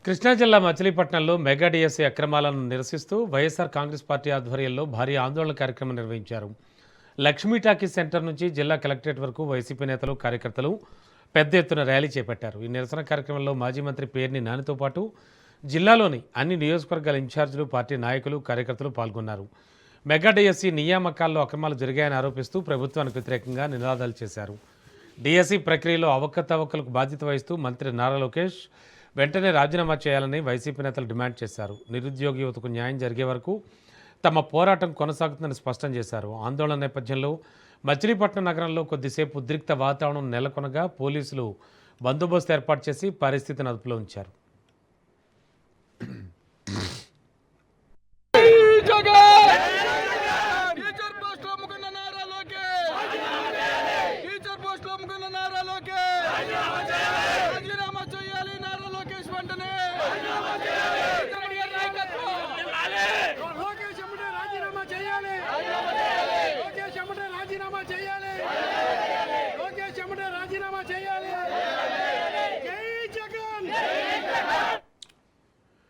కృష్ణా జిల్లా మచిలీపట్నంలో mega DSC అక్రమాలను నిరసిస్తూ వైఎస్ఆర్ కాంగ్రెస్ పార్టీ ఆధ్వర్యంలో భారీ ఆందోళన కార్యక్రమం నిర్వహించారు. లక్ష్మీ టాకీస్ సెంటర్ నుంచి జిల్లా కలెక్టరేట్ వరకు వైసీపీ నేతలు కార్యకర్తలు పెద్ద ఎత్తున ర్యాలీ చేపట్టారు. ఈ నిరసన కార్యక్రమంలో మాజీ మంత్రి పేర్ని నానితో పాటు జిల్లాలోని అన్ని నియోజకవర్గాల ఇన్ఛార్జీలు, పార్టీ నాయకులు, కార్యకర్తలు పాల్గొన్నారు. మెగా డిఎస్సీ నియామకాల్లో అక్రమాలు జరిగాయని ఆరోపిస్తూ ప్రభుత్వానికి వ్యతిరేకంగా నినాదాలు చేశారు. డిఎస్సీ ప్రక్రియలో అవకతవకలకు బాధ్యత వహిస్తూ మంత్రి నారా లోకేష్ వెంటనే రాజీనామా చేయాలని వైసీపీ నేతలు డిమాండ్ చేశారు. నిరుద్యోగ యువతకు న్యాయం జరిగే వరకు తమ పోరాటం కొనసాగుతుందని స్పష్టం చేశారు. ఆందోళన నేపథ్యంలో మచిలీపట్నం నగరంలో కొద్దిసేపు ఉద్రిక్త వాతావరణం నెలకొనగా పోలీసులు బందోబస్తు ఏర్పాటు చేసి పరిస్థితిని అదుపులో ఉంచారు.